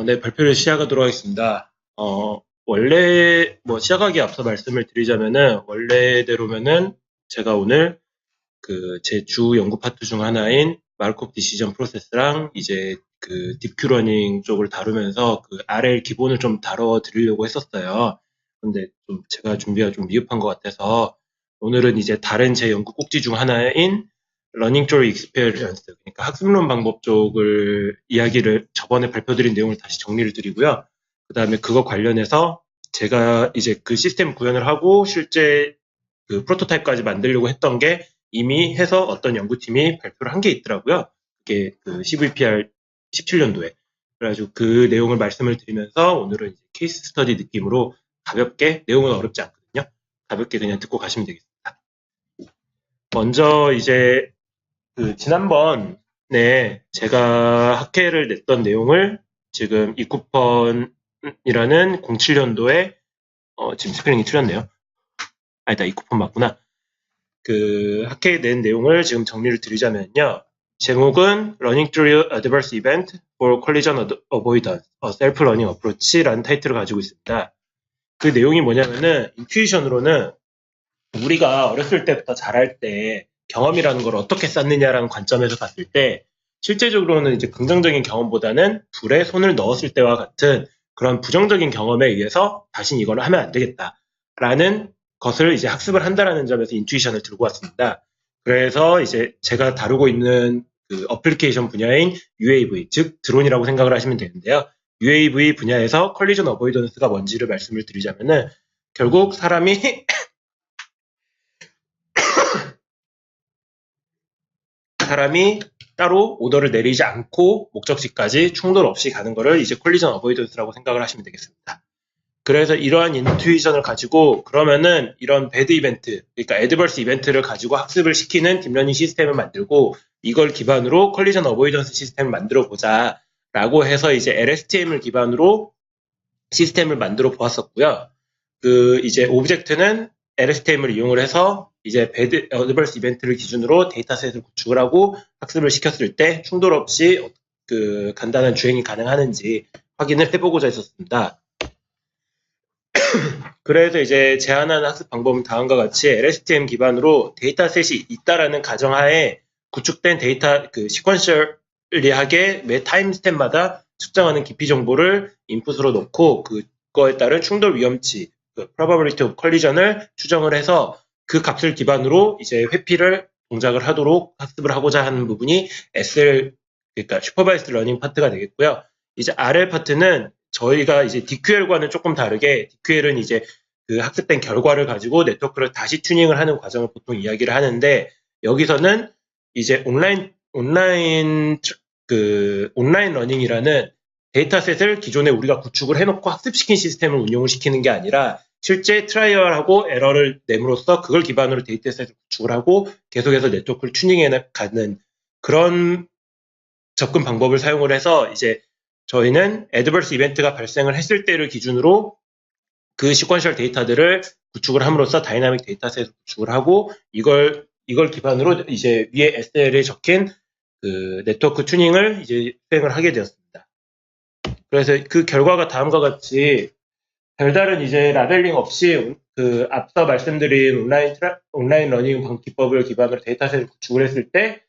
네, 발표를 시작하도록 하겠습니다. 원래, 시작하기 앞서 말씀을 드리자면은, 원래대로면은, 제가 오늘 제 주 연구 파트 중 하나인 마르코프 디시전 프로세스랑 이제 딥큐러닝 쪽을 다루면서 RL 기본을 좀 다뤄드리려고 했었어요. 근데 좀 제가 준비가 좀 미흡한 것 같아서, 오늘은 이제 다른 제 연구 꼭지 중 하나인 러닝 조 익스페리언스, 그러니까 학습론 방법 쪽을 이야기를 저번에 발표드린 내용을 다시 정리를 드리고요. 그 다음에 그거 관련해서 제가 이제 그 시스템 구현을 하고 실제 프로토타입까지 만들려고 했던 게 이미 해서 어떤 연구팀이 발표를 한 게 있더라고요. 그게 CVPR 17년도에. 그래가지고 그 내용을 말씀을 드리면서 오늘은 이제 케이스 스터디 느낌으로 가볍게, 내용은 어렵지 않거든요. 가볍게 그냥 듣고 가시면 되겠습니다. 먼저 이제 지난번에 제가 학회를 냈던 내용을 지금 이쿠펀이라는 07년도에 지금 스펠링이 틀렸네요. 아니다, 이쿠펀 맞구나. 학회에 낸 내용을 지금 정리를 드리자면요. 제목은 Running Through Adverse Event for Collision Avoidance, a Self-Learning Approach라는 타이틀을 가지고 있습니다. 그 내용이 뭐냐면은 인투이션으로는 우리가 어렸을 때부터 자랄 때 경험이라는 걸 어떻게 쌓느냐라는 관점에서 봤을 때 실제적으로는 이제 긍정적인 경험보다는 불에 손을 넣었을 때와 같은 그런 부정적인 경험에 의해서 다신 이걸 하면 안 되겠다라는 것을 이제 학습을 한다라는 점에서 인투이션을 들고 왔습니다. 그래서 이제 제가 다루고 있는 어플리케이션 분야인 UAV, 즉 드론이라고 생각을 하시면 되는데요. UAV 분야에서 컬리전 어보이던스가 뭔지를 말씀을 드리자면은 결국 사람이 따로 오더를 내리지 않고 목적지까지 충돌 없이 가는 거를 이제 콜리전 어보이던스라고 생각을 하시면 되겠습니다. 그래서 이러한 인투이션을 가지고 그러면은 이런 배드 이벤트, 그러니까 애드버스 이벤트를 가지고 학습을 시키는 딥러닝 시스템을 만들고 이걸 기반으로 컬리전 어보이던스 시스템을 만들어 보자 라고 해서 이제 LSTM을 기반으로 시스템을 만들어 보았었고요. 이제 오브젝트는 LSTM을 이용을 해서 이제 배드 어드버스 이벤트를 기준으로 데이터셋을 구축을 하고 학습을 시켰을 때 충돌 없이 간단한 주행이 가능하는지 확인을 해보고자 했었습니다. 그래서 이제 제안하는 학습 방법은 다음과 같이 LSTM 기반으로 데이터셋이 있다라는 가정하에 구축된 데이터 시퀀셜리하게 매 타임 스텝마다 측정하는 깊이 정보를 인풋으로 넣고 그거에 따른 충돌 위험치, probability of collision을 추정을 해서 그 값을 기반으로 이제 회피를 동작을 하도록 학습을 하고자 하는 부분이 SL, 그러니까 슈퍼바이스드 러닝 파트가 되겠고요. 이제 RL 파트는 저희가 이제 DQL과는 조금 다르게 DQL은 이제 학습된 결과를 가지고 네트워크를 다시 튜닝을 하는 과정을 보통 이야기를 하는데 여기서는 이제 온라인 러닝이라는 데이터셋을 기존에 우리가 구축을 해놓고 학습시킨 시스템을 운용을 시키는 게 아니라 실제 트라이얼하고 에러를 내므로써 그걸 기반으로 데이터셋을 구축을 하고 계속해서 네트워크를 튜닝해 가는 그런 접근 방법을 사용을 해서 이제 저희는 애드버스 이벤트가 발생을 했을 때를 기준으로 그 시퀀셜 데이터들을 구축을 함으로써 다이나믹 데이터셋을 구축을 하고 이걸 기반으로 이제 위에 SL에 적힌 네트워크 튜닝을 이제 수행을 하게 되었습니다. 그래서 그 결과가 다음과 같이 별다른 이제 라벨링 없이 앞서 말씀드린 온라인 러닝 기법을 기반으로 데이터셋을 구축을 했을 때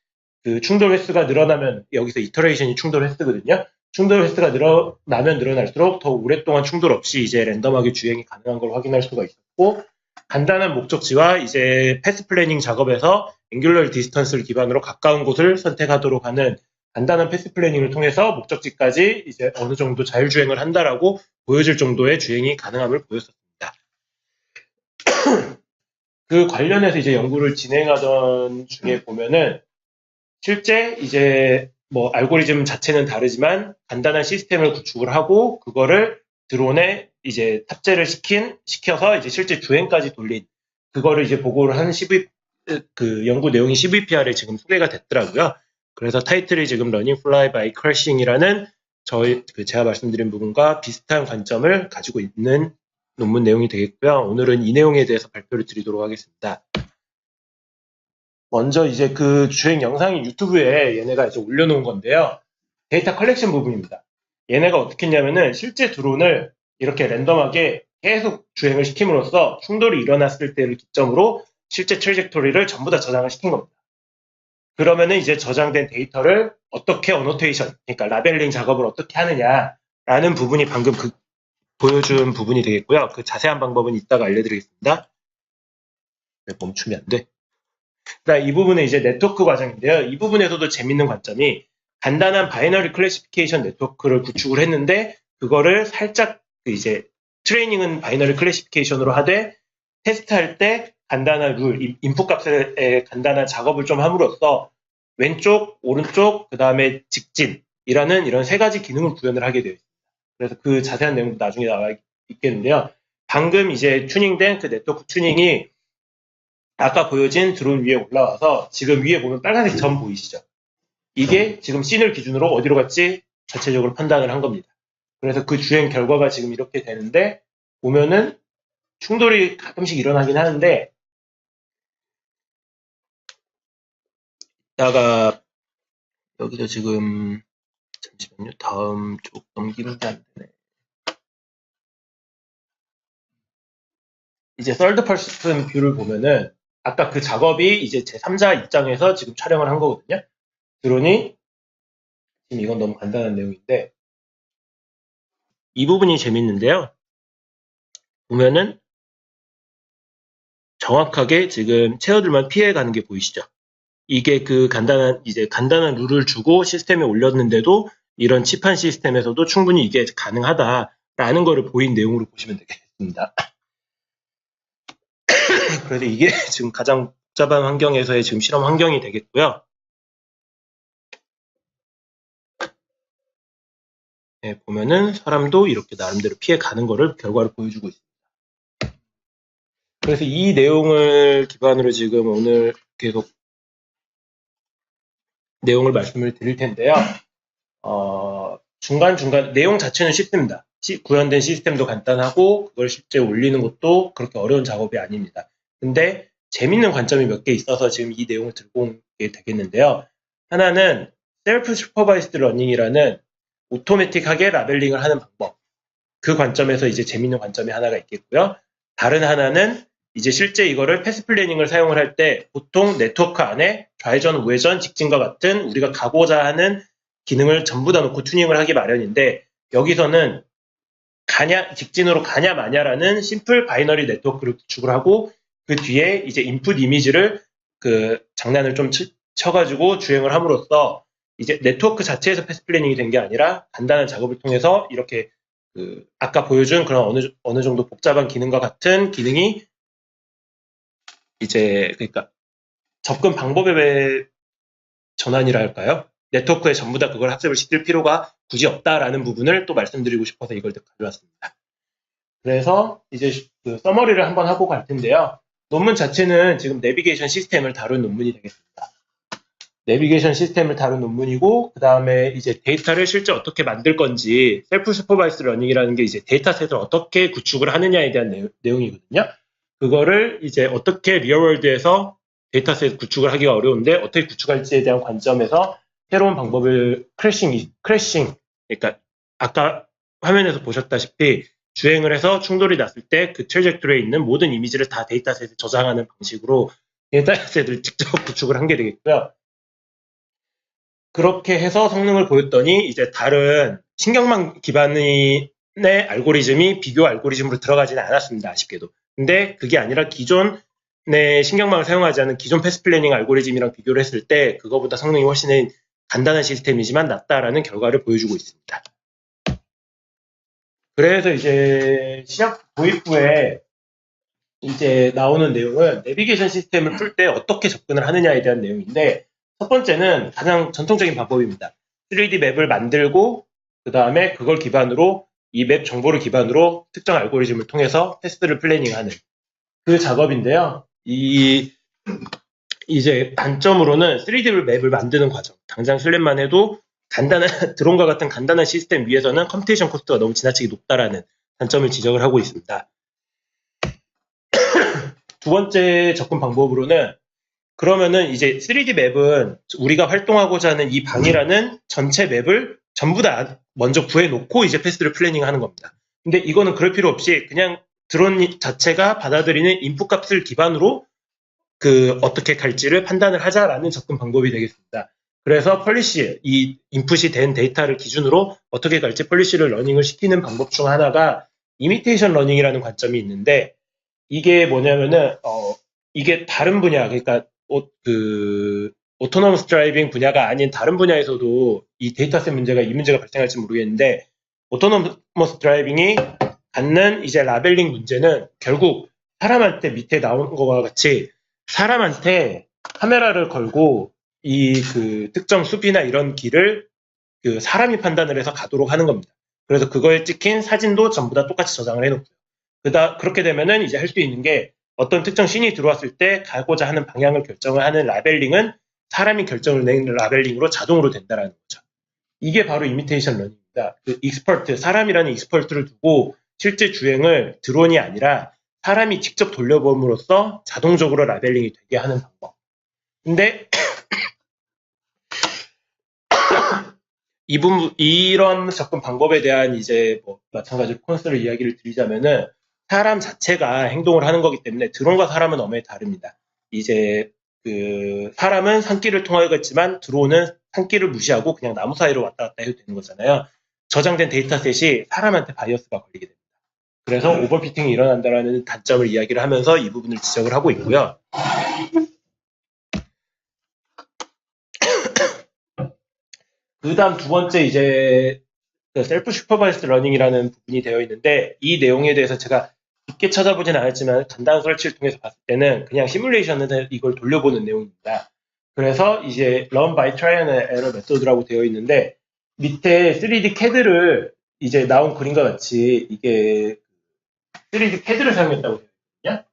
충돌 횟수가 늘어나면 여기서 이터레이션이 충돌 횟수거든요. 충돌 횟수가 늘어나면 늘어날수록 더 오랫동안 충돌 없이 이제 랜덤하게 주행이 가능한 걸 확인할 수가 있었고 간단한 목적지와 이제 패스 플래닝 작업에서 앵귤러 디스턴스를 기반으로 가까운 곳을 선택하도록 하는 간단한 패스 플래닝을 통해서 목적지까지 이제 어느 정도 자율주행을 한다라고 보여질 정도의 주행이 가능함을 보였었습니다. 그 관련해서 이제 연구를 진행하던 중에 보면은 실제 이제 알고리즘 자체는 다르지만 간단한 시스템을 구축을 하고 그거를 드론에 이제 탑재를 시켜서 이제 실제 주행까지 돌린 그거를 이제 보고를 하는 연구 내용이 CVPR에 지금 소개가 됐더라고요. 그래서 타이틀이 지금 Learning Fly by Crashing이라는 제가 말씀드린 부분과 비슷한 관점을 가지고 있는 논문 내용이 되겠고요. 오늘은 이 내용에 대해서 발표를 드리도록 하겠습니다. 먼저 이제 주행 영상이 유튜브에 얘네가 이제 올려놓은 건데요. 데이터 컬렉션 부분입니다. 얘네가 어떻게 했냐면은 실제 드론을 이렇게 랜덤하게 계속 주행을 시킴으로써 충돌이 일어났을 때를 기점으로 실제 트래젝토리를 전부 다 저장을 시킨 겁니다. 그러면은 이제 저장된 데이터를 어떻게 어노테이션, 그러니까 라벨링 작업을 어떻게 하느냐라는 부분이 방금 보여준 부분이 되겠고요. 그 자세한 방법은 이따가 알려드리겠습니다. 멈추면 안 돼. 그다음 이 부분은 이제 네트워크 과정인데요. 이 부분에서도 재밌는 관점이 간단한 바이너리 클래시피케이션 네트워크를 구축을 했는데 그거를 살짝 이제 트레이닝은 바이너리 클래시피케이션으로 하되 테스트할 때 간단한 룰, 인풋 값의 간단한 작업을 좀 함으로써 왼쪽, 오른쪽, 그 다음에 직진이라는 이런 세 가지 기능을 구현을 하게 되어 있습니다. 그래서 그 자세한 내용도 나중에 나와 있겠는데요. 방금 이제 튜닝된 그 네트워크 튜닝이 아까 보여진 드론 위에 올라와서 지금 위에 보면 빨간색 점 보이시죠? 이게 지금 씬을 기준으로 어디로 갈지 자체적으로 판단을 한 겁니다. 그래서 그 주행 결과가 지금 이렇게 되는데 보면은 충돌이 가끔씩 일어나긴 하는데 이따가 여기서 지금 잠시만요. 다음 쪽 넘기는 게 안 되네. 이제 썰드 퍼슨 뷰를 보면은 아까 그 작업이 이제 제3자 입장에서 지금 촬영을 한 거거든요. 드론이 지금 이건 너무 간단한 내용인데 이 부분이 재밌는데요. 보면은 정확하게 지금 체어들만 피해가는 게 보이시죠? 이게 그 간단한 룰을 주고 시스템에 올렸는데도 이런 칩한 시스템에서도 충분히 이게 가능하다라는 거를 보인 내용으로 보시면 되겠습니다. 그래서 이게 지금 가장 복잡한 환경에서의 지금 실험 환경이 되겠고요. 네, 보면은 사람도 이렇게 나름대로 피해가는 거를 결과를 보여주고 있습니다. 그래서 이 내용을 기반으로 지금 오늘 계속 내용을 말씀을 드릴 텐데요. 중간중간 내용 자체는 쉽습니다. 구현된 시스템도 간단하고 그걸 실제 올리는 것도 그렇게 어려운 작업이 아닙니다. 근데 재밌는 관점이 몇 개 있어서 지금 이 내용을 들고 오게 되겠는데요. 하나는 셀프 슈퍼바이스드 러닝이라는 오토매틱하게 라벨링을 하는 방법. 그 관점에서 이제 재밌는 관점이 하나가 있겠고요. 다른 하나는 이제 실제 이거를 패스 플래닝을 사용을 할 때 보통 네트워크 안에 좌회전, 우회전, 직진과 같은 우리가 가고자 하는 기능을 전부 다 놓고 튜닝을 하기 마련인데 여기서는 직진으로 가냐 마냐라는 심플 바이너리 네트워크를 구축을 하고 그 뒤에 이제 인풋 이미지를 그 장난을 좀 쳐가지고 주행을 함으로써 이제 네트워크 자체에서 패스 플래닝이 된 게 아니라 간단한 작업을 통해서 이렇게 그 아까 보여준 그런 어느 정도 복잡한 기능과 같은 기능이 이제 그러니까 접근 방법의 전환이라 할까요? 네트워크에 전부 다 그걸 학습을 시킬 필요가 굳이 없다라는 부분을 또 말씀드리고 싶어서 이걸 가져왔습니다. 그래서 이제 그 서머리를 한번 하고 갈 텐데요. 논문 자체는 지금 내비게이션 시스템을 다룬 논문이 되겠습니다. 내비게이션 시스템을 다룬 논문이고 그 다음에 이제 데이터를 실제 어떻게 만들 건지 셀프 슈퍼바이스 러닝이라는 게 이제 데이터셋을 어떻게 구축을 하느냐에 대한 내용이거든요. 그거를 이제 어떻게 리얼월드에서 데이터셋 구축을 하기가 어려운데 어떻게 구축할지에 대한 관점에서 새로운 방법을 크래싱 그러니까 아까 화면에서 보셨다시피 주행을 해서 충돌이 났을 때 그 트래젝토리에 있는 모든 이미지를 다 데이터셋에 저장하는 방식으로 데이터셋을 직접 구축을 한 게 되겠고요. 그렇게 해서 성능을 보였더니 이제 다른 신경망 기반의 알고리즘이 비교 알고리즘으로 들어가지는 않았습니다. 아쉽게도. 근데 그게 아니라 기존의 신경망을 사용하지 않은 기존 패스 플래닝 알고리즘이랑 비교를 했을 때 그거보다 성능이 훨씬 간단한 시스템이지만 낫다라는 결과를 보여주고 있습니다. 그래서 이제 시작 도입 후에 이제 나오는 내용은 내비게이션 시스템을 풀 때 어떻게 접근을 하느냐에 대한 내용인데 첫 번째는 가장 전통적인 방법입니다. 3D 맵을 만들고 그 다음에 그걸 기반으로 이 맵 정보를 기반으로 특정 알고리즘을 통해서 테스트를 플래닝하는 그 작업인데요. 이제 단점으로는 3D 맵을 만드는 과정, 당장 슬랩만 해도 간단한 드론과 같은 간단한 시스템 위에서는 컴퓨테이션 코스트가 너무 지나치게 높다라는 단점을 지적을 하고 있습니다. 두 번째 접근 방법으로는 그러면은 이제 3D 맵은 우리가 활동하고자 하는 이 방이라는 전체 맵을 전부 다 먼저 구해놓고 이제 패스를 플래닝하는 겁니다. 근데 이거는 그럴 필요 없이 그냥 드론 자체가 받아들이는 인풋 값을 기반으로 어떻게 갈지를 판단을 하자라는 접근 방법이 되겠습니다. 그래서 펄리시, 이 인풋이 된 데이터를 기준으로 어떻게 갈지 펄리시를 러닝을 시키는 방법 중 하나가 이미테이션 러닝이라는 관점이 있는데, 이게 뭐냐면은 이게 다른 분야, 그러니까 오토노머스 드라이빙 분야가 아닌 다른 분야에서도 이 데이터셋 문제가 이 문제가 발생할지 모르겠는데, 오토노머스 드라이빙이 갖는 이제 라벨링 문제는 결국 사람한테 밑에 나오는 것과 같이 사람한테 카메라를 걸고 이 특정 숲이나 이런 길을 사람이 판단을 해서 가도록 하는 겁니다. 그래서 그거에 찍힌 사진도 전부 다 똑같이 저장을 해놓고요. 그렇게 되면은 이제 할 수 있는 게 어떤 특정 씬이 들어왔을 때 가고자 하는 방향을 결정을 하는 라벨링은 사람이 결정을 낸 라벨링으로 자동으로 된다라는 거죠. 이게 바로 이미테이션 러닝입니다. 익스퍼트, 사람이라는 익스퍼트를 두고 실제 주행을 드론이 아니라 사람이 직접 돌려봄으로써 자동적으로 라벨링이 되게 하는 방법. 근데 이런 접근 방법에 대한 이제 마찬가지로 콘서트를 이야기를 드리자면은 사람 자체가 행동을 하는 거기 때문에 드론과 사람은 너무 다릅니다. 이제 사람은 산길을 통하겠지만 드론은 산길을 무시하고 그냥 나무 사이로 왔다 갔다 해도 되는 거잖아요. 저장된 데이터셋이 사람한테 바이어스가 걸리게 됩니다. 그래서 오버피팅이 일어난다라는 단점을 이야기를 하면서 이 부분을 지적을 하고 있고요. 그 다음 두 번째 이제 셀프 슈퍼바이스드 러닝이라는 부분이 되어 있는데, 이 내용에 대해서 제가 깊게 찾아보진 않았지만 간단한 설치를 통해서 봤을 때는 그냥 시뮬레이션에서 이걸 돌려보는 내용입니다. 그래서 이제 run by trial and error 메소드라고 되어 있는데, 밑에 3D CAD를 이제 나온 그림과 같이 이게 3D CAD를 사용했다고 되어 있거든요.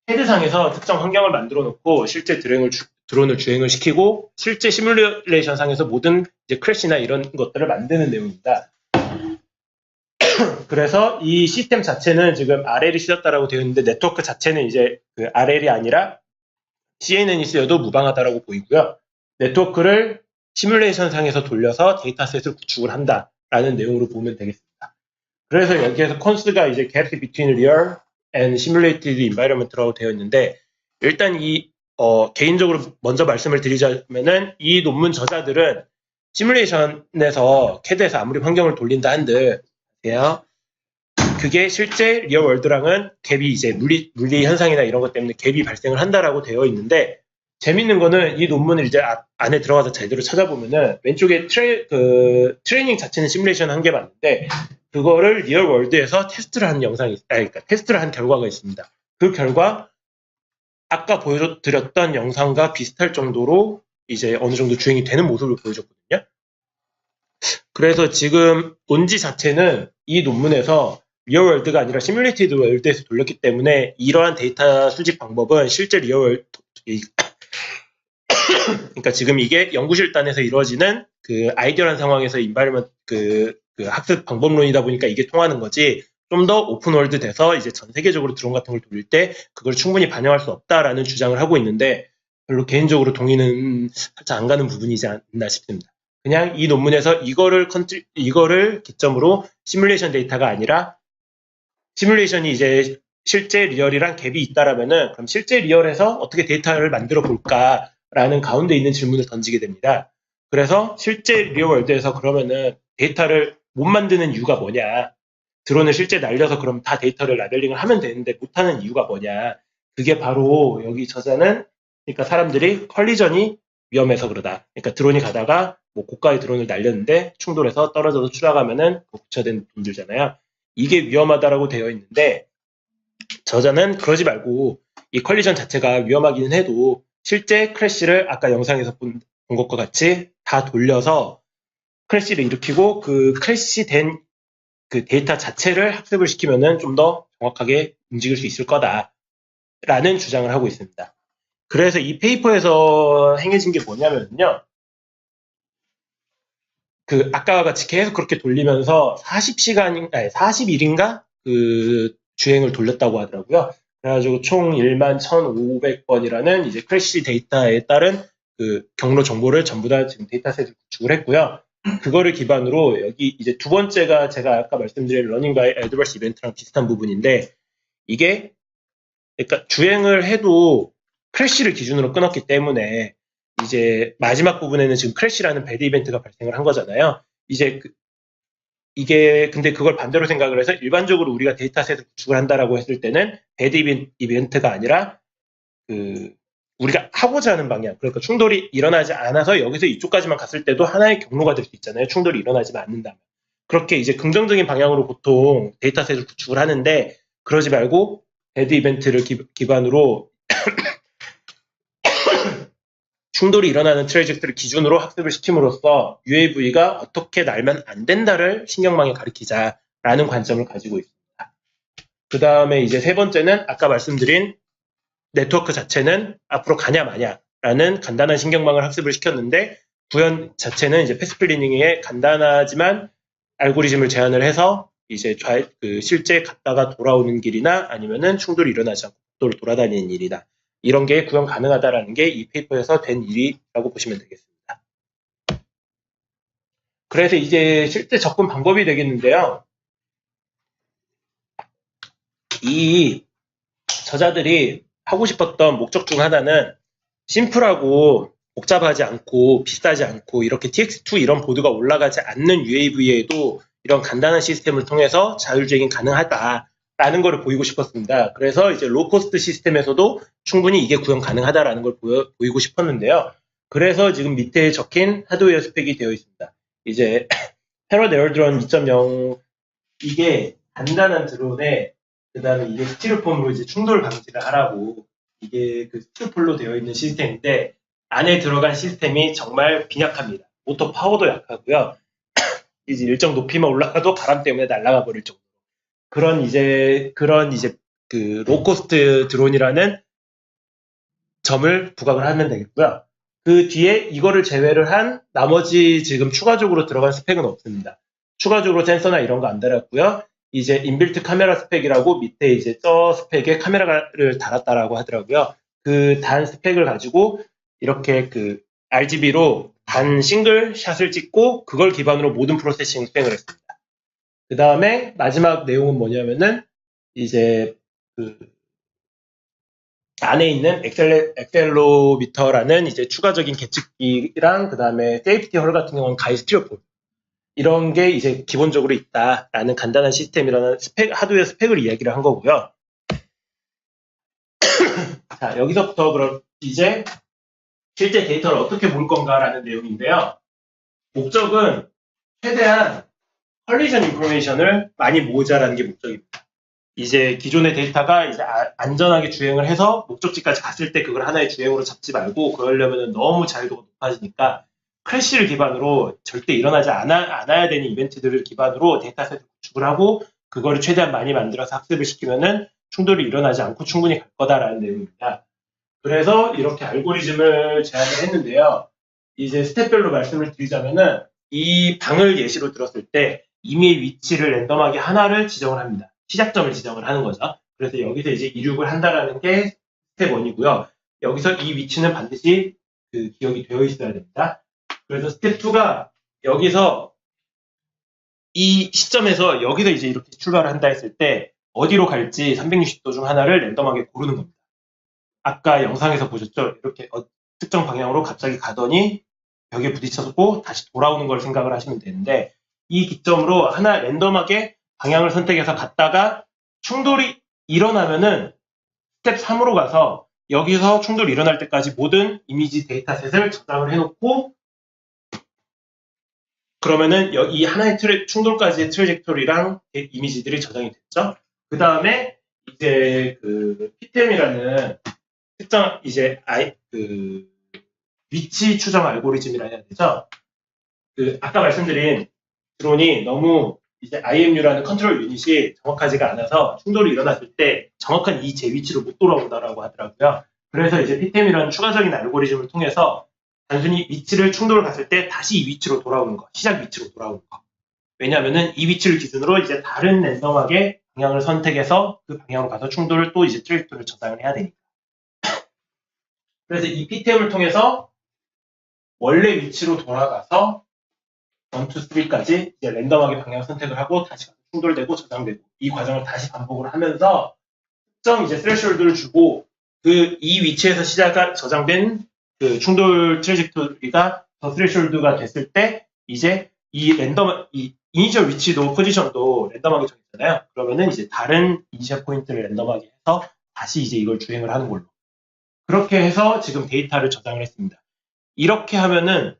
CAD상에서 특정 환경을 만들어 놓고 실제 드론을 주행을 시키고 실제 시뮬레이션 상에서 모든 이제 크래시나 이런 것들을 만드는 내용입니다. 그래서 이 시스템 자체는 지금 RL이 쓰였다라고 되어 있는데, 네트워크 자체는 이제 RL이 아니라 CNN이 쓰여도 무방하다라고 보이고요. 네트워크를 시뮬레이션 상에서 돌려서 데이터셋을 구축을 한다라는 내용으로 보면 되겠습니다. 그래서 여기에서 콘스가 이제 gaps between real and simulated environment라고 되어 있는데, 일단 개인적으로 먼저 말씀을 드리자면은 이 논문 저자들은 시뮬레이션에서 CAD에서 아무리 환경을 돌린다 한들 그게 실제 리얼 월드랑은 갭이 이제 물리 현상이나 이런 것 때문에 갭이 발생을 한다라고 되어 있는데, 재밌는 거는 이 논문을 이제 안에 들어가서 제대로 찾아보면은 왼쪽에 트레이닝 자체는 시뮬레이션 한 게 맞는데 그거를 리얼 월드에서 테스트를 한 그러니까 테스트를 한 결과가 있습니다. 그 결과 아까 보여드렸던 영상과 비슷할 정도로 이제 어느 정도 주행이 되는 모습을 보여줬거든요. 그래서 지금 논지 자체는 이 논문에서 리얼 월드가 아니라 시뮬레이티드 월드에서 돌렸기 때문에 이러한 데이터 수집 방법은 실제 리얼 월드, 그러니까 지금 이게 연구실단에서 이루어지는 아이디어란 상황에서 인바이러먼트 학습 방법론이다 보니까 이게 통하는 거지, 좀 더 오픈월드 돼서 이제 전 세계적으로 드론 같은 걸 돌릴 때 그걸 충분히 반영할 수 없다라는 주장을 하고 있는데, 별로 개인적으로 동의는 살짝 안 가는 부분이지 않나 싶습니다. 그냥 이 논문에서 이거를 기점으로 시뮬레이션 데이터가 아니라 시뮬레이션이 이제 실제 리얼이랑 갭이 있다라면은 그럼 실제 리얼에서 어떻게 데이터를 만들어 볼까라는 가운데 있는 질문을 던지게 됩니다. 그래서 실제 리얼 월드에서 그러면은 데이터를 못 만드는 이유가 뭐냐? 드론을 실제 날려서 그럼 다 데이터를 라벨링을 하면 되는데 못하는 이유가 뭐냐? 그게 바로 여기 저자는, 그러니까 사람들이 컬리전이 위험해서 그러다. 그러니까 드론이 가다가 고가의 드론을 날렸는데 충돌해서 떨어져서 추락하면은 고쳐된 돈 들잖아요. 이게 위험하다라고 되어 있는데, 저자는 그러지 말고 이 컬리전 자체가 위험하기는 해도 실제 크래시를 아까 영상에서 본 것과 같이 다 돌려서 크래시를 일으키고 그 크래시된 데이터 자체를 학습을 시키면은 좀 더 정확하게 움직일 수 있을 거다라는 주장을 하고 있습니다. 그래서 이 페이퍼에서 행해진 게 뭐냐면요, 아까와 같이 계속 그렇게 돌리면서 40일인가 주행을 돌렸다고 하더라고요. 그래가지고 총 11,500번이라는 이제 크래시 데이터에 따른 경로 정보를 전부 다 지금 데이터셋을 구축을 했고요. 그거를 기반으로 여기 이제 두 번째가 제가 아까 말씀드린 러닝 바이 애드버스 이벤트랑 비슷한 부분인데 이게 그러니까 주행을 해도 크래시를 기준으로 끊었기 때문에 이제 마지막 부분에는 지금 크래시라는 배드 이벤트가 발생을 한 거잖아요. 이제 이게 근데 그걸 반대로 생각을 해서 일반적으로 우리가 데이터셋을 구축을 한다라고 했을 때는 배드 이벤트가 아니라 우리가 하고자 하는 방향, 그러니까 충돌이 일어나지 않아서 여기서 이쪽까지만 갔을 때도 하나의 경로가 될 수 있잖아요. 충돌이 일어나지만 않는다면. 그렇게 이제 긍정적인 방향으로 보통 데이터셋을 구축을 하는데 그러지 말고 배드 이벤트를 기반으로 충돌이 일어나는 트레이젝트를 기준으로 학습을 시킴으로써 UAV가 어떻게 날면 안 된다를 신경망에 가리키자라는 관점을 가지고 있습니다. 그 다음에 이제 세 번째는 아까 말씀드린 네트워크 자체는 앞으로 가냐 마냐라는 간단한 신경망을 학습을 시켰는데 구현 자체는 이제 패스플리닝에 간단하지만 알고리즘을 제안을 해서 이제 실제 갔다가 돌아오는 길이나 아니면은 충돌이 일어나지 않고 국도를 돌아다니는 일이다. 이런 게 구현 가능하다라는 게 이 페이퍼에서 된 일이라고 보시면 되겠습니다. 그래서 이제 실제 접근 방법이 되겠는데요. 이 저자들이 하고 싶었던 목적 중 하나는 심플하고 복잡하지 않고 비싸지 않고 이렇게 TX2 이런 보드가 올라가지 않는 UAV에도 이런 간단한 시스템을 통해서 자율주행이 가능하다라는 걸 보이고 싶었습니다. 그래서 이제 로코스트 시스템에서도 충분히 이게 구현 가능하다라는 걸 보이고 싶었는데요. 그래서 지금 밑에 적힌 하드웨어 스펙이 되어 있습니다. 이제 패러드 에어드론 2.0 이게 간단한 드론에 그다음에 이게 스티로폼으로 이제 충돌 방지를 하라고 이게 그 스티로폴로 되어 있는 시스템인데 안에 들어간 시스템이 정말 빈약합니다. 모터 파워도 약하고요. 이제 일정 높이만 올라가도 바람 때문에 날아가 버릴 정도. 그런 이제 그 로코스트 드론이라는 점을 부각을 하면 되겠고요. 그 뒤에 이거를 제외를 한 나머지 지금 추가적으로 들어간 스펙은 없습니다. 추가적으로 센서나 이런 거 안 달았고요. 이제 인빌트 카메라 스펙이라고 밑에 이제 저 스펙에 카메라를 달았다라고 하더라고요. 그 단 스펙을 가지고 이렇게 그 RGB로 단 싱글 샷을 찍고 그걸 기반으로 모든 프로세싱 수행을 했습니다. 그 다음에 마지막 내용은 뭐냐면은 이제 그 안에 있는 엑셀로미터라는 이제 추가적인 계측기랑 그 다음에 세이프티 홀 같은 경우는 가이 스티로폼 이런 게 이제 기본적으로 있다라는 간단한 시스템이라는 하드웨어 스펙을 이야기를 한 거고요. 자, 여기서부터 그럼 이제 실제 데이터를 어떻게 볼 건가라는 내용인데요. 목적은 최대한 컬리전 인포메이션을 많이 모으자라는 게 목적입니다. 이제 기존의 데이터가 이제 안전하게 주행을 해서 목적지까지 갔을 때 그걸 하나의 주행으로 잡지 말고 그러려면 너무 자유도가 높아지니까 크래시를 기반으로 절대 일어나지 않아야 되는 이벤트들을 기반으로 데이터셋을 구축을 하고 그거를 최대한 많이 만들어서 학습을 시키면은 충돌이 일어나지 않고 충분히 갈 거다라는 내용입니다. 그래서 이렇게 알고리즘을 제안을 했는데요. 이제 스텝별로 말씀을 드리자면은 이 방을 예시로 들었을 때 임의의 위치를 랜덤하게 하나를 지정을 합니다. 시작점을 지정을 하는 거죠. 그래서 여기서 이제 이륙을 한다라는 게 스텝 1이고요. 여기서 이 위치는 반드시 그 기억이 되어 있어야 됩니다. 그래서 스텝 2가 여기서 이 시점에서 여기서 이제 이렇게 출발을 한다 했을 때 어디로 갈지 360도 중 하나를 랜덤하게 고르는 겁니다. 아까 영상에서 보셨죠? 이렇게 특정 방향으로 갑자기 가더니 벽에 부딪혔고 다시 돌아오는 걸 생각을 하시면 되는데 이 기점으로 하나 랜덤하게 방향을 선택해서 갔다가 충돌이 일어나면은 스텝 3으로 가서 여기서 충돌이 일어날 때까지 모든 이미지 데이터셋을 저장을 해놓고 그러면은 이 하나의 충돌까지의 트레젝토리랑 이미지들이 저장이 됐죠. 그 다음에 이제 그 PTM이라는 특정 이제 위치 추정 알고리즘이라 해야 되죠. 아까 말씀드린 드론이 너무 이제 IMU라는 컨트롤 유닛이 정확하지가 않아서 충돌이 일어났을 때 정확한 제 위치로 못 돌아온다라고 하더라고요. 그래서 이제 PTM이라는 추가적인 알고리즘을 통해서 단순히 위치를 충돌을 갔을 때 다시 이 위치로 돌아오는 거, 시작 위치로 돌아오는 거. 왜냐하면은 이 위치를 기준으로 이제 다른 랜덤하게 방향을 선택해서 그 방향으로 가서 충돌을 또 이제 트레이토를 저장을 해야 되니까. 그래서 이 PTM을 통해서 원래 위치로 돌아가서 1, 2, 3까지 이제 랜덤하게 방향 선택을 하고 다시 충돌되고 저장되고 이 과정을 다시 반복을 하면서 특정 이제 스레시홀드를 주고 그 이 위치에서 저장된 그 충돌 트래젝토리가 더 스레시홀드가 됐을 때 이제 이 이니셜 위치도 포지션도 랜덤하게 정했잖아요. 그러면은 이제 다른 이니셜 포인트를 랜덤하게 해서 다시 이제 이걸 주행을 하는 걸로. 그렇게 해서 지금 데이터를 저장을 했습니다. 이렇게 하면은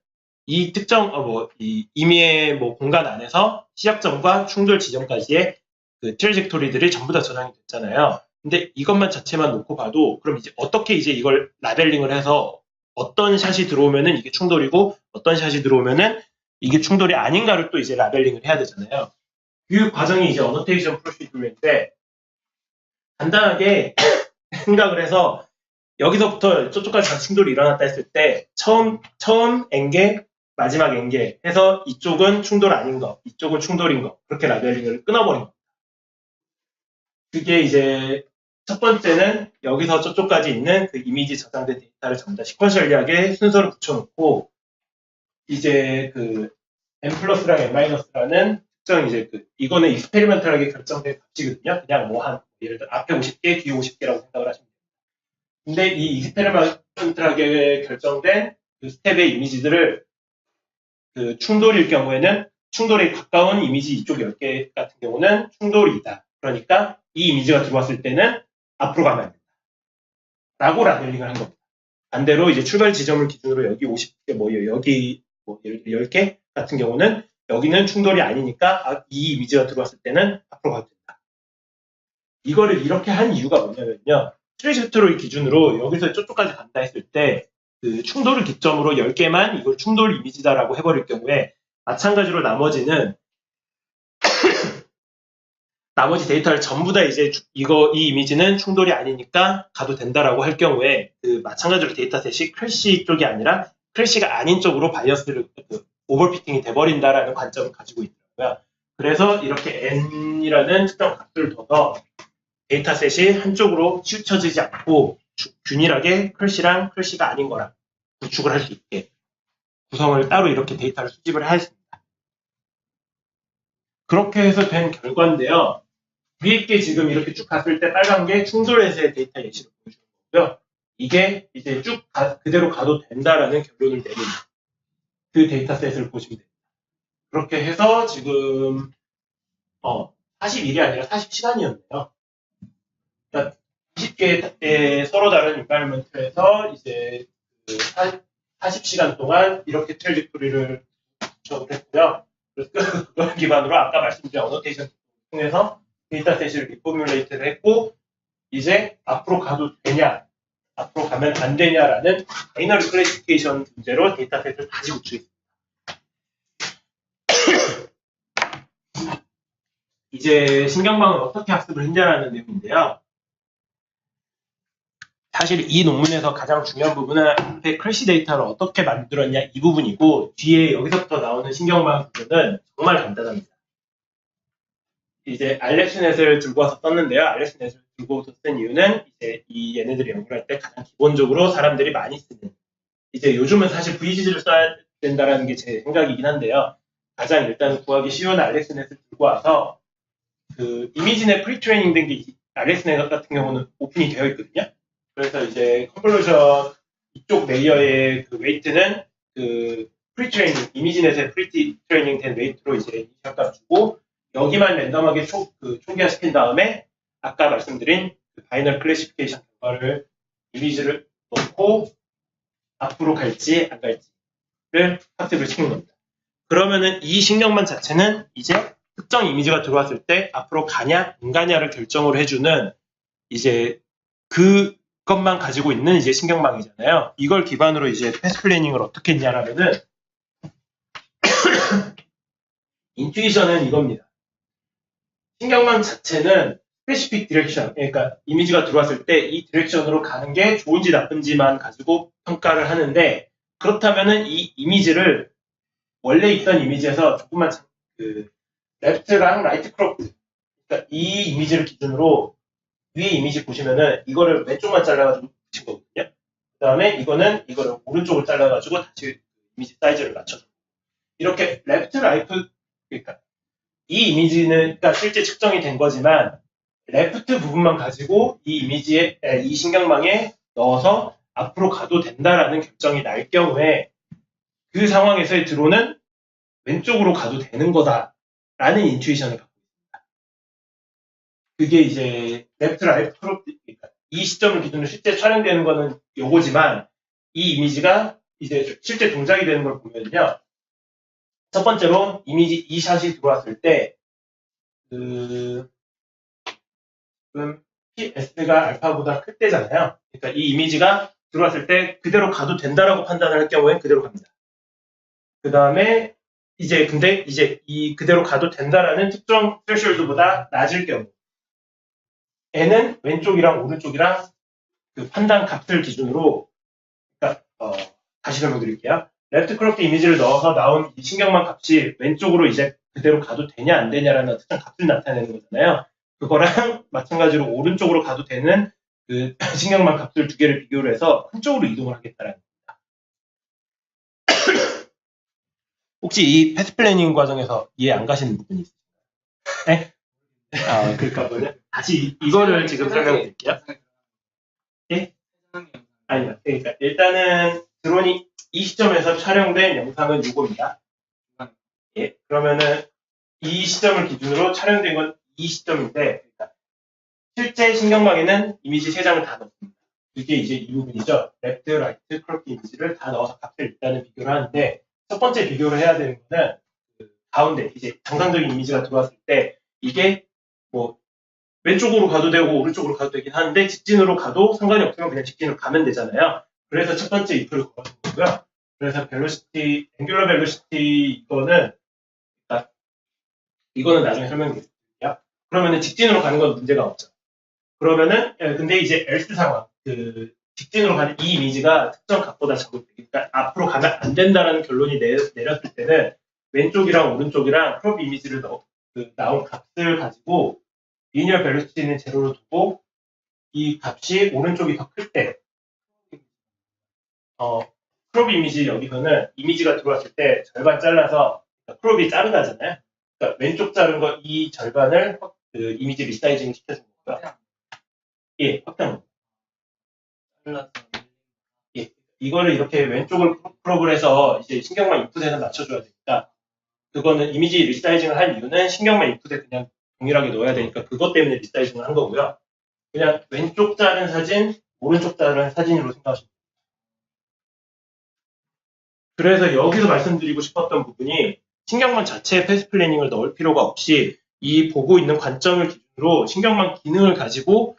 이 특정 이 임의의 공간 안에서 시작점과 충돌 지점까지의 그 트래젝토리들이 전부 다 저장이 됐잖아요. 근데 이것만 자체만 놓고 봐도 그럼 이제 어떻게 이제 이걸 라벨링을 해서 어떤 샷이 들어오면은 이게 충돌이고 어떤 샷이 들어오면은 이게 충돌이 아닌가를 또 이제 라벨링을 해야 되잖아요. 그 과정이 이제 어노테이션 프로시저인데 간단하게 생각을 해서 여기서부터 저쪽까지 다 충돌이 일어났다 했을 때 처음 엔게 마지막 엔게 해서 이쪽은 충돌 아닌 거, 이쪽은 충돌인 거 그렇게 라벨링을 끊어버린 겁니다. 그게 이제 첫 번째는 여기서 저쪽까지 있는 그 이미지 저장된 데이터를 전부 다 시퀀셜리하게 순서를 붙여놓고 이제 그 n 플러스랑 n 마이너스라는 특정 이제 이거는 익스페리멘탈하게 결정된 값이거든요. 그냥 예를 들어 앞에 50개, 뒤에 50개라고 생각을 하시면 돼요. 근데 이 익스페리멘탈하게 결정된 그 스텝의 이미지들을 그 충돌일 경우에는 충돌에 가까운 이미지 이쪽 10개 같은 경우는 충돌이다. 그러니까 이 이미지가 들어왔을 때는 앞으로 가면 안 된다. 라고 라벨링을 한 겁니다. 반대로 이제 출발 지점을 기준으로 여기 50개, 여기 예를 들어 10개 같은 경우는 여기는 충돌이 아니니까 이 이미지가 들어왔을 때는 앞으로 가도 된다. 이거를 이렇게 한 이유가 뭐냐면요. 트래젝토리 기준으로 여기서 저쪽까지 간다 했을 때 그 충돌을 기점으로 10개만 이걸 충돌 이미지다라고 해버릴 경우에 마찬가지로 나머지 데이터를 전부 다 이제 이 이미지는 충돌이 아니니까 가도 된다라고 할 경우에 그 마찬가지로 데이터셋이 크래시 쪽이 아니라 크래시가 아닌 쪽으로 바이어스를 오버피팅이 돼버린다라는 관점을 가지고 있더라고요. 그래서 이렇게 n이라는 특정 값을 둬서 데이터셋이 한쪽으로 치우쳐지지 않고 균일하게 크래시랑 크래시가 아닌 거랑 구축을 할 수 있게 구성을 따로 이렇게 데이터를 수집을 했습니다. 그렇게 해서 된 결과인데요. 위에 게 지금 이렇게 쭉 갔을 때 빨간 게 충돌에서의 데이터 예시를 보여주는 거고요. 이게 이제 쭉 그대로 가도 된다라는 결론을 내는 그 데이터셋을 보시면 됩니다. 그렇게 해서 지금 40일이 아니라 40시간이었네요. 그러니까 20개의 서로 다른 인바이러먼트에서 이제 40시간 동안 이렇게 트래젝토리를 구축을 했고요. 그래서 그걸 기반으로 아까 말씀드린 어노테이션 통해서 데이터셋을 리포뮬레이트를 했고 이제 앞으로 가도 되냐, 앞으로 가면 안 되냐라는 바이너리 클래시피케이션 문제로 데이터셋을 다시 구축했습니다. 이제 신경망을 어떻게 학습을 했냐라는 내용인데요. 사실 이 논문에서 가장 중요한 부분은 앞에 크래시 데이터를 어떻게 만들었냐 이 부분이고 뒤에 여기서부터 나오는 신경망 부분은 정말 간단합니다. 이제 알렉스넷을 들고 와서 썼는데요. 알렉스넷을 들고 와서 쓴 이유는 이제 얘네들이 연구할 때 가장 기본적으로 사람들이 많이 쓰는 이제 요즘은 사실 VGG를 써야 된다라는 게 제 생각이긴 한데요. 가장 일단 구하기 쉬운 알렉스넷을 들고 와서 그 이미지넷 프리트레이닝 된 게 알렉스넷 같은 경우는 오픈이 되어 있거든요. 그래서 이제 컨볼루션 이쪽 레이어의 그 웨이트는 그 프리트레이닝 이미지넷에 프리트레이닝 된 웨이트로 이제 이니셜값 주고 여기만 랜덤하게 초기화 시킨 다음에 아까 말씀드린 그 바이널 클래시피케이션 결과를 이미지를 넣고 앞으로 갈지 안 갈지를 학습을 시킨 겁니다. 그러면은 이 신경망 자체는 이제 특정 이미지가 들어왔을 때 앞으로 가냐 안 가냐를 결정을 해주는 이제 그것만 가지고 있는 이제 신경망이잖아요. 이걸 기반으로 이제 패스 플래닝을 어떻게 했냐라면은 인투이션은 이겁니다. 신경망 자체는 스페시픽 디렉션, 그러니까 이미지가 들어왔을 때 이 디렉션으로 가는 게 좋은지 나쁜지만 가지고 평가를 하는데 그렇다면은 이 이미지를 원래 있던 이미지에서 조금만 그 레프트랑 라이트 크롭드, 그러니까 이 이미지를 기준으로 위에 이미지 보시면은 이거를 왼쪽만 잘라가지고 붙인 거거든요. 그 다음에 이거를 오른쪽을 잘라가지고 다시 이미지 사이즈를 맞춰서 이렇게 레프트 라이트 그러니까 이 이미지는 그러니까 실제 측정이 된 거지만 레프트 부분만 가지고 이 이미지에 이 신경망에 넣어서 앞으로 가도 된다라는 결정이 날 경우에 그 상황에서의 드론은 왼쪽으로 가도 되는 거다라는 인투이션을 갖고 있습니다. 그게 이제 레프트 라이트 크롭 그러니까 이 시점을 기준으로 실제 촬영되는 거는 요거지만 이 이미지가 이제 실제 동작이 되는 걸 보면요. 첫 번째로 이미지 이 샷이 들어왔을 때 지금 PS가 알파보다 클 때잖아요. 그러니까 이 이미지가 들어왔을 때 그대로 가도 된다라고 판단을 할 경우엔 그대로 갑니다. 그 다음에 근데 이 그대로 가도 된다라는 특정 threshold보다 낮을 경우 N은 왼쪽이랑 오른쪽이랑 그 판단 값을 기준으로 그러니까 다시 설명드릴게요. 레프트 크롭트 이미지를 넣어서 나온 이 신경망 값이 왼쪽으로 이제 그대로 가도 되냐 안 되냐라는 특정 값을 나타내는 거잖아요. 그거랑 마찬가지로 오른쪽으로 가도 되는 그 신경망 값들 두 개를 비교를 해서 한쪽으로 이동을 하겠다라는 겁니다. 혹시 이 패스 플래닝 과정에서 이해 안 가시는 부분이 있으신가요? 네? 그러니까 뭐냐? 다시 이거를 지금 설명해 드릴게요. 예? 아니요. 그러니까 일단은 드론이 이 시점에서 촬영된 영상은 이겁니다. 예, 그러면은 이 시점을 기준으로 촬영된 건 이 시점인데 그러니까 실제 신경망에는 이미지 3장을 다 넣습니다. 이게 이제 이 부분이죠. 레프트, 라이트, 크롭 이미지를 다 넣어서 값을 일단은 비교를 하는데 첫 번째 비교를 해야 되는 거는 그 가운데 이제 정상적인 이미지가 들어왔을 때 이게 뭐 왼쪽으로 가도 되고 오른쪽으로 가도 되긴 하는데 직진으로 가도 상관이 없으면 그냥 직진으로 가면 되잖아요. 그래서 첫 번째 if를 걸어준 거고요. 그래서 벨로시티, 앵귤러 벨로시티 이거는 나중에 설명드릴게요. 그러면은 직진으로 가는 건 문제가 없죠. 그러면은 근데 이제 else 상황 그 직진으로 가는 이 이미지가 특정 값보다 적을 때 그러니까 앞으로 가면 안 된다라는 결론이 내렸을 때는 왼쪽이랑 오른쪽이랑 크롭 이미지를 나온 값을 가지고 리니어 벨로시티는 제로로 두고 이 값이 오른쪽이 더 클 때 크롭 이미지 여기서는 이미지가 들어왔을 때 절반 잘라서 크롭이 자르다잖아요. 그러니까 왼쪽 자른 거 이 절반을 그 이미지 리사이징 시켜준 거고요. 예, 확장. 예, 이거를 이렇게 왼쪽을 크롭을 해서 이제 신경망 인풋에서 맞춰줘야 되니까 그거는 이미지 리사이징을 한 이유는 신경망 인풋에 그냥 동일하게 넣어야 되니까 그것 때문에 리사이징을 한 거고요. 그냥 왼쪽 자른 사진, 오른쪽 자른 사진으로 생각하시면 돼요. 그래서 여기서 말씀드리고 싶었던 부분이 신경망 자체에 패스 플래닝을 넣을 필요가 없이 이 보고 있는 관점을 기준으로 신경망 기능을 가지고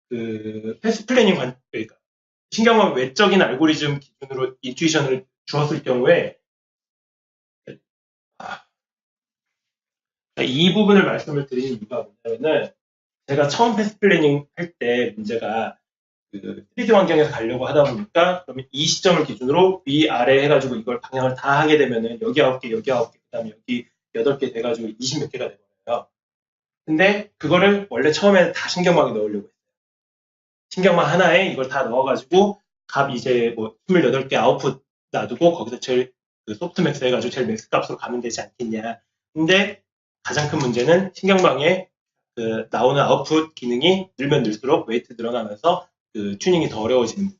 그 패스 플래닝 그러니까 신경망 외적인 알고리즘 기준으로 인투이션을 주었을 경우에 이 부분을 말씀을 드리는 이유가 뭐냐면은 제가 처음 패스 플래닝 할 때 문제가 그 3D 환경에서 가려고 하다 보니까 그러면 이 시점을 기준으로 위아래 해가지고 이걸 방향을 다 하게 되면은 여기 9개, 여기 9개, 그 다음에 여기 8개 돼가지고 20몇 개가 되거든요. 근데 그거를 원래 처음에 다 신경망에 넣으려고 했어요. 신경망 하나에 이걸 다 넣어가지고 값 이제 뭐 28개 아웃풋 놔두고 거기서 제일 그 소프트맥스 해가지고 제일 맥스 값으로 가면 되지 않겠냐. 근데 가장 큰 문제는 신경망에 그 나오는 아웃풋 기능이 늘면 늘수록 웨이트 늘어나면서 그 튜닝이 더 어려워지는 부분.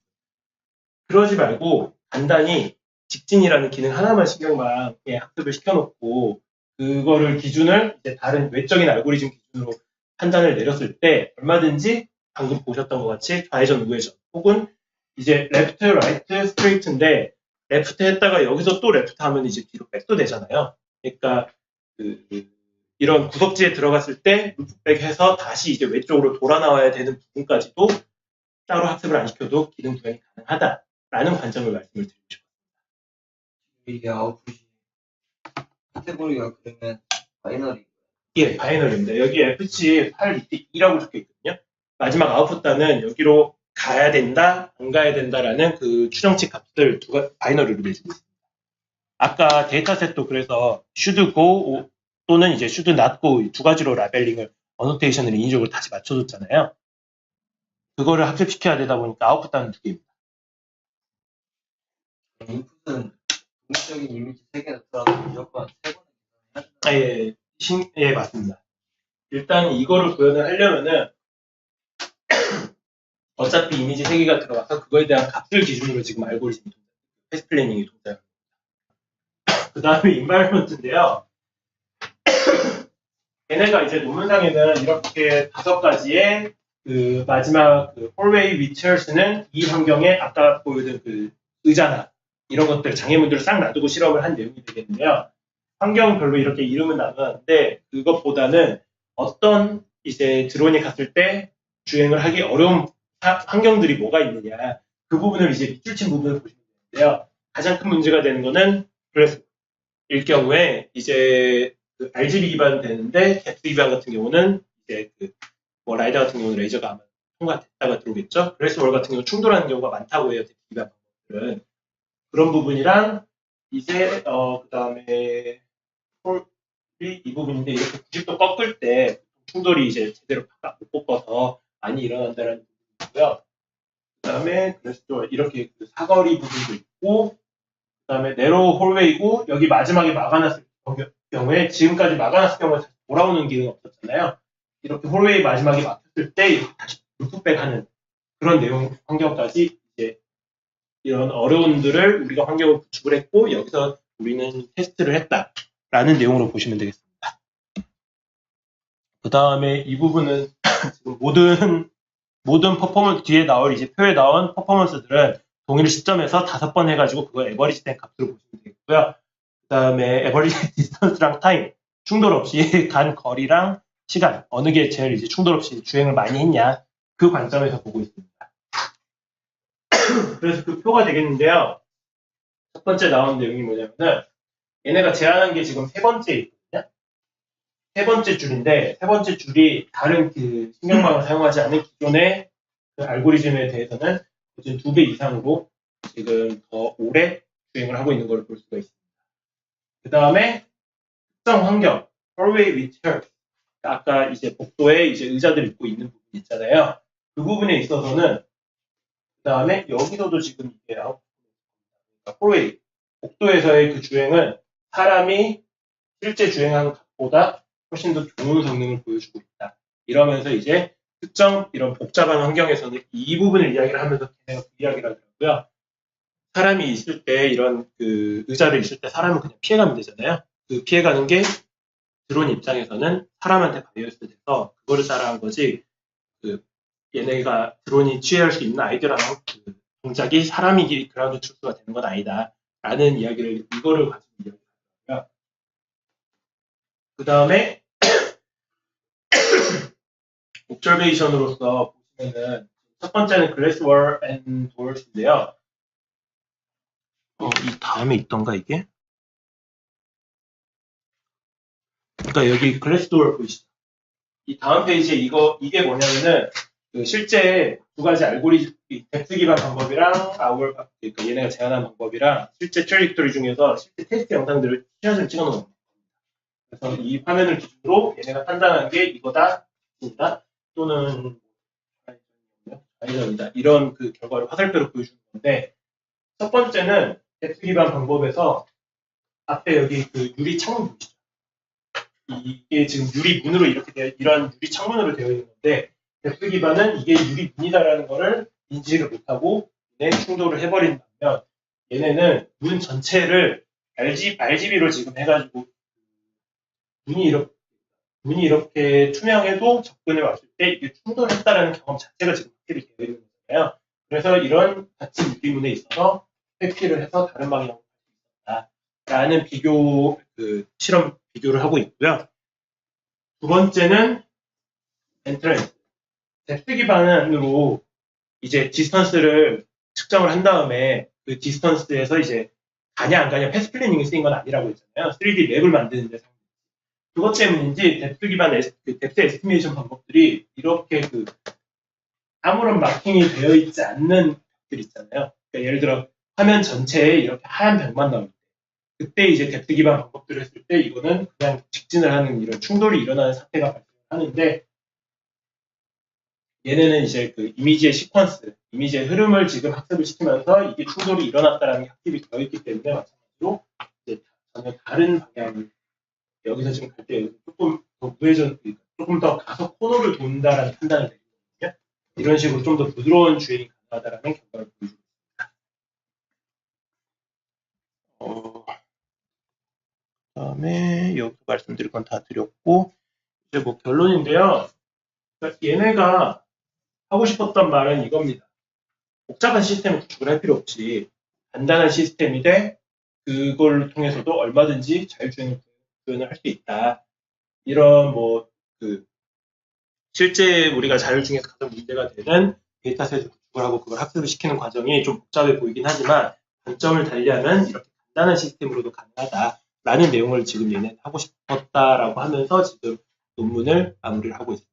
그러지 말고 간단히 직진이라는 기능 하나만 신경망에 학습을 시켜놓고 그거를 기준을 이제 다른 외적인 알고리즘 기준으로 판단을 내렸을 때 얼마든지 방금 보셨던 것 같이 좌회전 우회전 혹은 이제 레프트 라이트 스트레이트인데 레프트 했다가 여기서 또 레프트 하면 이제 뒤로 백도 되잖아요. 그러니까 이런 구석지에 들어갔을 때 루프백 해서 다시 이제 왼쪽으로 돌아 나와야 되는 부분까지도 따로 학습을 안 시켜도 기능 구현이 가능하다라는 관점을 말씀을 드리고 싶습니다. 이게 아웃풋이 카테고리가 그러면 바이너리. 예, 바이너리입니다. 여기 FC 822라고 적혀 있거든요. 마지막 아웃풋 단은 여기로 가야 된다, 안 가야 된다라는 그 추정치 값을 바이너리로 내주고 있습니다. 아까 데이터셋도 그래서 should go 또는 이제 should not go 두 가지로 라벨링을 어노테이션을 인위적으로 다시 맞춰줬잖아요. 그거를 학습시켜야 되다 보니까 아웃풋 단은 2개입니다. 인풋은 독립적인 이미지 3개가 들어가서 무조건 3번을 계산해야 된다. 아, 예, 맞습니다. 일단 이거를 구현을 하려면은 어차피 이미지 3개가 들어가서 그거에 대한 값을 기준으로 지금 알고리즘이 패스 플래닝이 동작합니다. 그 다음에 인바이러먼트인데요. 얘네가 이제 논문상에는 이렇게 5가지의 그 마지막 그 홀웨이 위치얼스는 이 환경에 아까 보여준 그 의자나 이런 것들 장애물들을 싹 놔두고 실험을 한 내용이 되겠는데요. 환경별로 이렇게 이름은 나누는데 그것보다는 어떤 이제 드론이 갔을 때 주행을 하기 어려운 환경들이 뭐가 있느냐 그 부분을 이제 밑줄 친 부분을 보시면 되는데요. 가장 큰 문제가 되는 거는 일 경우에 이제 그 RGB 기반 되는데 갭스 기반 같은 경우는 이제 뭐 라이더 같은 경우는 레이저가 아마 통과됐다가 들어오겠죠. 그래서 월 같은 경우 충돌하는 경우가 많다고 해요. 갭스 기반 방법들은 그런 부분이랑 이제 그 다음에 이 부분인데 이렇게 90도 꺾을 때 충돌이 이제 제대로 못 꺾어서 많이 일어난다는 부분이고요. 그 다음에 그래서 또 이렇게 그 사거리 부분도 있고 그 다음에 네로 홀웨이고 여기 마지막에 막아놨을 경우에 지금까지 막아놨을 경우에 다시 돌아오는 기능이 없었잖아요. 이렇게 홀웨이 마지막에 막혔을 때 다시 루프백하는 그런 내용 환경까지 이제 이런 어려움들을 우리가 환경을 구축을 했고 여기서 우리는 테스트를 했다라는 내용으로 보시면 되겠습니다. 그 다음에 이 부분은 지금 모든 퍼포먼스 뒤에 나올 이제 표에 나온 퍼포먼스들은 동일 시점에서 5번 해가지고 그거 에버리지 된 값으로 보시면 되겠고요. 그 다음에 에버리지 디스턴스랑 타임 충돌 없이 간 거리랑 시간 어느 게 제일 이제 충돌 없이 주행을 많이 했냐 그 관점에서 보고 있습니다. 그래서 그 표가 되겠는데요. 첫 번째 나온 내용이 뭐냐면은 얘네가 제안한 게 지금 3번째 있거든요. 3번째 줄인데 3번째 줄이 다른 그 신경망을 사용하지 않는 기존의 그 알고리즘에 대해서는 거진 2배 이상으로 지금 더 오래 주행을 하고 있는 걸 볼 수가 있습니다. 그 다음에 특정 환경, hallway wheelchair, 아까 이제 복도에 이제 의자들 입고 있는 부분 있잖아요. 그 부분에 있어서는 그 다음에 여기서도 지금 이게 hallway, 복도에서의 그 주행은 사람이 실제 주행하는 것보다 훨씬 더 좋은 성능을 보여주고 있다. 이러면서 이제 특정 이런 복잡한 환경에서는 이 부분을 이야기를 하면서 걔네가 그 이야기를 하더라고요. 사람이 있을 때 이런 그 의자를 있을 때 사람은 그냥 피해가면 되잖아요. 그 피해가는 게 드론 입장에서는 사람한테 바이어스 돼서 그거를 따라한 거지 그 얘네가 드론이 취할 수 있는 아이디어랑 그 동작이 사람이 그라운드 트루스가 되는 건 아니다. 라는 이야기를 이거를 가지고 이야기하고요. 그 다음에 옵저베이션으로서 보시면은 첫 번째는 글래스월 앤 도어스인데요. 이 다음에 있던가 이게? 그러니까 여기 글래스도어 보이시죠? 이 다음 페이지에 이게 뭐냐면은 그 실제 2가지 알고리즘 덱스 기반 방법이랑 그러니까 얘네가 제안한 방법이랑 실제 트레이토리 중에서 실제 테스트 영상들을 샷을 찍어놓은 겁니다. 그래서 이 화면을 기준으로 얘네가 판단한 게 이거다, 또는 아니전이다 이런 그 결과를 화살표로 보여주는 건데 첫 번째는 덱스 기반 방법에서 앞에 여기 그 유리 창문 보이시죠? 이게 지금 유리문으로 이렇게 이런 유리 창문으로 되어 있는 건데 덱스 기반은 이게 유리문이다라는 거를 인지를 못하고 충돌을 해버린 반면 얘네는 문 전체를 RGB로 지금 해가지고 문이 이렇게 투명해도 접근해 왔을 때 이게 충돌했다라는 경험 자체가 지금 확실히 되어 있는 거잖아요. 그래서 이런 같이 유리문에 있어서 회피를 해서 다른 방향으로 갈 수 있다라는 실험 비교를 하고 있고요. 두 번째는 엔트런스. 덱스 기반으로 이제 디스턴스를 측정을 한 다음에 그 디스턴스에서 이제 가냐 안 가냐 패스 플래닝이 쓰인 건 아니라고 했잖아요. 3D 맵을 만드는데 그것 때문인지 덱스 기반 덱스 에스티메이션 방법들이 이렇게 아무런 마킹이 되어 있지 않는 벽들 있잖아요. 그러니까 예를 들어 화면 전체에 이렇게 하얀 벽만 나올 때 그때 이제 덱스 기반 방법들을 했을 때 이거는 그냥 직진을 하는 이런 충돌이 일어나는 사태가 발생하는데 얘네는 이제 그 이미지의 시퀀스, 이미지의 흐름을 지금 학습을 시키면서 이게 충돌이 일어났다라는 게 학습이 되어 있기 때문에 마찬가지로 것으로 이제 전혀 다른 방향, 여기서 지금 갈 때 조금 더 우회전, 조금 더 가서 코너를 돈다라는 판단을 내리거든요. 이런 식으로 좀 더 부드러운 주행이 가능하다라는 결과를 보여주고 있습니다. 그다음에 여기서 말씀드릴 건 다 드렸고, 이제 뭐 결론인데요. 그러니까 얘네가 하고 싶었던 말은 이겁니다. 복잡한 시스템을 구축을 할 필요 없이 간단한 시스템인데 그걸 통해서도 얼마든지 자율주행을 구현을 할 수 있다. 이런 실제 우리가 자율주행에서 가장 문제가 되는 데이터셋을 구축을 하고 그걸 학습을 시키는 과정이 좀 복잡해 보이긴 하지만 관점을 달리하면 이렇게 간단한 시스템으로도 가능하다라는 내용을 지금 얘는 하고 싶었다라고 하면서 지금 논문을 마무리를 하고 있습니다.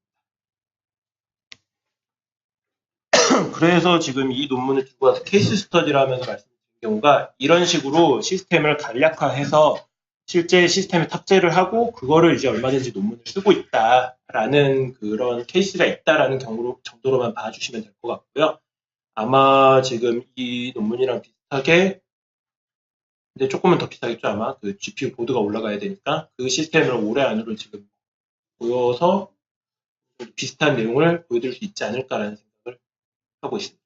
그래서 지금 이 논문을 들고 와서 케이스 스터디를 하면서 말씀드린 경우가 이런 식으로 시스템을 간략화해서 실제 시스템에 탑재를 하고 그거를 이제 얼마든지 논문을 쓰고 있다라는 그런 케이스가 있다라는 정도로만 봐주시면 될 것 같고요. 아마 지금 이 논문이랑 비슷하게 근데 조금은 더 비싸겠죠. 아마 그 GPU 보드가 올라가야 되니까 그 시스템을 올해 안으로 지금 보여서 비슷한 내용을 보여드릴 수 있지 않을까라는 생각을 하고 있습니다.